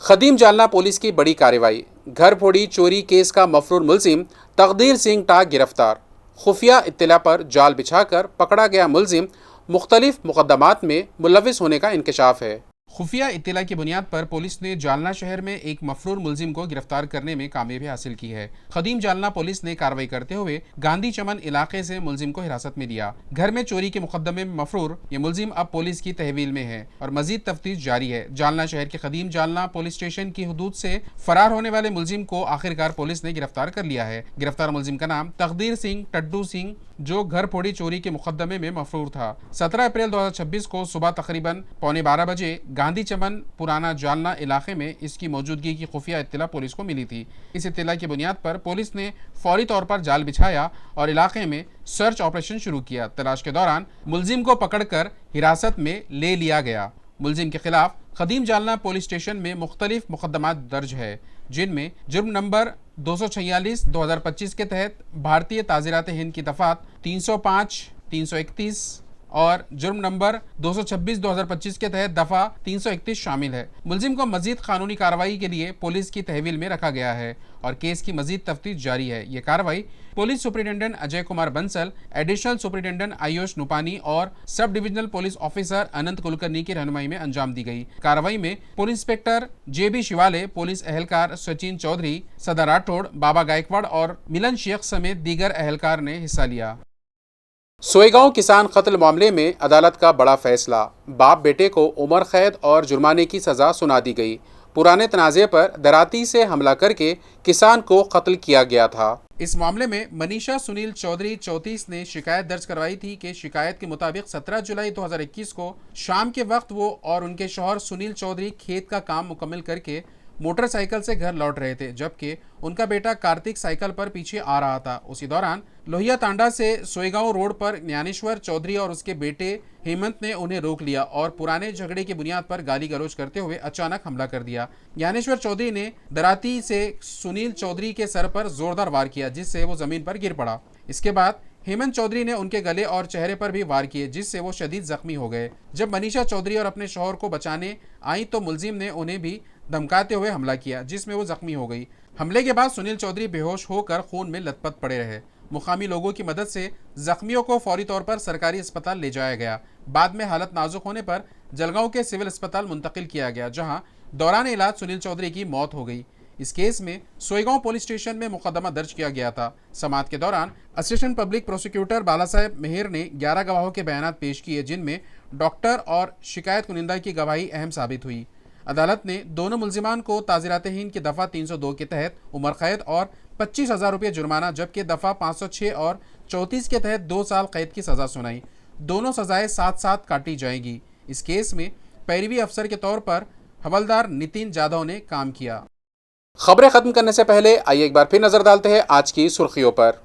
खदीम जालना पुलिस की बड़ी कार्रवाई। घर फोड़ी चोरी केस का मफरूर मुलजिम तकदीर सिंह टाक गिरफ्तार। खुफिया इत्तला पर जाल बिछाकर पकड़ा गया मुलजिम मुख्तलिफ मुकदमात में मुलविस होने का इंकशाफ है। खुफिया इत्तला की बुनियाद पर पुलिस ने जालना शहर में एक मफरूर मुलजिम को गिरफ्तार करने में कामयाबी हासिल की है। खदीम जालना पुलिस ने कार्रवाई करते हुए गांधी चमन इलाके से मुलजिम को हिरासत में लिया। घर में चोरी के मुकदमे में मफरूर ये मुलजिम अब पुलिस की तहवील में है और मजीद तफ्तीश जारी है। जालना शहर के खदीम जालना पुलिस स्टेशन की हुदूद से फरार होने वाले मुलजिम को आखिरकार पुलिस ने गिरफ्तार कर लिया है। गिरफ्तार मुलजिम का नाम तकदीर सिंह टड्डू सिंह, जो घर फोड़ी चोरी के मुकदमे में मफरूर था। 17 अप्रैल 2026 को सुबह तकरीबन 11:15 बजे गांधी चमन पुराना जालना इलाके में इसकी मौजूदगी की खुफिया इत्तला पुलिस को मिली थी। इस इत्तला की बुनियाद पर पुलिस ने फौरी तौर पर जाल बिछाया और इलाके में सर्च ऑपरेशन शुरू किया। तलाश के दौरान मुलजिम को पकड़कर हिरासत में ले लिया गया। मुलजिम के खिलाफ खदीम जालना पुलिस स्टेशन में मुख्तलिफ मुकदमात दर्ज है, जिनमें जुर्म नंबर 246/2025 के तहत भारतीय ताज़ीरात हिंद की दफ़ात 305, 331 और जुर्म नंबर 226/2025 के तहत दफ़ा 331 शामिल है। मुलजिम को मजीद कानूनी कार्रवाई के लिए पुलिस की तहवील में रखा गया है और केस की मजीद तफ्तीश जारी है। ये कार्रवाई police superintendent Ajay Kumar Bansal, additional superintendent Ayush Nupani और sub divisional police officer Anant Kulkarni की रहनुमाई में अंजाम दी गई। कार्रवाई में police inspector JB Shivale, police एहलकार सचिन चौधरी, सदा राठौड़, बाबा गायकवाड़ और मिलन शेख समेत दीगर एहलकार ने हिस्सा लिया। सोएगांव किसान कत्ल मामले में अदालत का बड़ा फैसला। बाप बेटे को उम्र कैद और जुर्माने की सजा सुना दी गई। पुराने तनाज़े पर दराती से हमला करके किसान को कत्ल किया गया था। इस मामले में मनीषा सुनील चौधरी 34 ने शिकायत दर्ज करवाई थी कि शिकायत के मुताबिक 17 जुलाई 2021 को शाम के वक्त वो और उनके शौहर सुनील चौधरी खेत का काम मुकम्मल करके मोटरसाइकिल से घर लौट रहे थे, जबकि उनका बेटा कार्तिक साइकिल पर पीछे आ रहा था। उसी दौरान लोहिया तांडा से सोएगांव रोड पर ज्ञानेश्वर चौधरी और उसके बेटे हेमंत ने उन्हें रोक लिया और पुराने झगड़े की बुनियाद पर गाली गलौज करते हुए अचानक हमला कर दिया। ज्ञानेश्वर चौधरी ने दराती से सुनील चौधरी के सर पर जोरदार वार किया, जिससे वो जमीन पर गिर पड़ा। इसके बाद हेमंत चौधरी ने उनके गले और चेहरे पर भी वार किए, जिससे वो शदीद जख्मी हो गए। जब मनीषा चौधरी और अपने शौहर को बचाने आई तो मुलजिम ने उन्हें भी धमकाते हुए हमला किया, जिसमें वो जख्मी हो गई। हमले के बाद सुनील चौधरी बेहोश होकर खून में लथपथ पड़े रहे। मुकामी लोगों की मदद से जख्मियों को फौरी तौर पर सरकारी अस्पताल ले जाया गया। बाद में हालत नाजुक होने पर जलगांव के सिविल अस्पताल मुंतकिल किया गया, जहां दौरान इलाज सुनील चौधरी की मौत हो गई। इस केस में सोईगांव पुलिस स्टेशन में मुकदमा दर्ज किया गया था। समाअत के दौरान असिस्टेंट पब्लिक प्रोसिक्यूटर बालासाहेब मेहर ने 11 गवाहों के बयान पेश किए, जिनमें डॉक्टर और शिकायत कुनिंदा की गवाही अहम साबित हुई। अदालत ने दोनों मुल्जिमान को ताज़ीरात हिंद की दफ़ा 302 के तहत उम्र कैद और 25,000 रुपये जुर्माना, जबकि दफ़ा 506 और 34 के तहत 2 साल कैद की सज़ा सुनाई। दोनों सज़ाएं साथ साथ काटी जाएंगी। इस केस में पैरवी अफसर के तौर पर हवलदार नितिन जाधव ने काम किया। खबरें खत्म करने से पहले आइए एक बार फिर नजर डालते हैं आज की सुर्खियों पर।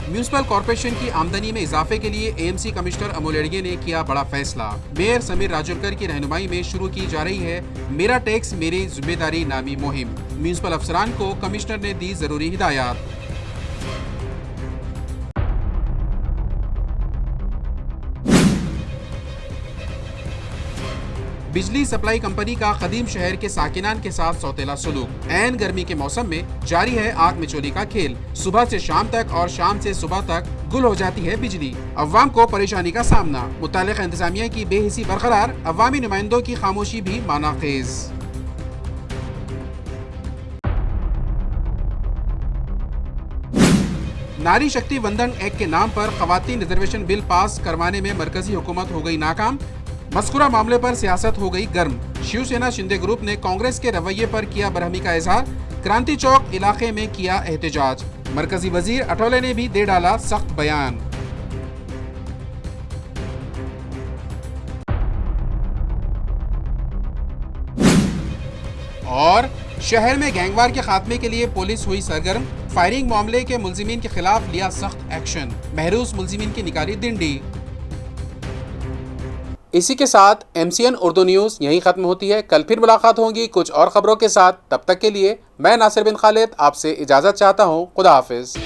म्यूनिसिपल कॉर्पोरेशन की आमदनी में इजाफे के लिए एएमसी कमिश्नर अमोल एडगे ने किया बड़ा फैसला। मेयर समीर राजुलकर की रहनुमाई में शुरू की जा रही है मेरा टैक्स मेरी जिम्मेदारी नामी मुहिम। म्यूनिसिपल अफसरान को कमिश्नर ने दी जरूरी हिदायत। बिजली सप्लाई कंपनी का कदीम शहर के साकिनान के साथ सौतेला सलूक। ऐन गर्मी के मौसम में जारी है आग मिचोली का खेल। सुबह से शाम तक और शाम से सुबह तक गुल हो जाती है बिजली। अवाम को परेशानी का सामना। मुतालिका इंतजामिया की बेहिसी बरकरार, अवामी नुमाइंदों की खामोशी भी मानाखेज। नारी शक्ति वंदन एक्ट के नाम पर खवातीन रिजर्वेशन बिल पास करवाने में मरकजी हुकूमत हो गई नाकाम। मस्कुरा मामले पर सियासत हो गई गर्म। शिवसेना शिंदे ग्रुप ने कांग्रेस के रवैये पर किया बरहमी का इजहार। क्रांति चौक इलाके में किया एहतजाज। मरकजी वजीर अठौले ने भी दे डाला सख्त बयान। और शहर में गैंगवार के खात्मे के लिए पुलिस हुई सरगर्म। फायरिंग मामले के मुल्जिमीन के खिलाफ लिया सख्त एक्शन। महरूस मुल्जिमीन की निकाली दिंडी। इसी के साथ MCN उर्दू न्यूज़ यहीं ख़त्म होती है। कल फिर मुलाकात होगी कुछ और ख़बरों के साथ। तब तक के लिए मैं नासिर बिन खालिद आपसे इजाज़त चाहता हूँ। खुदा हाफिज़।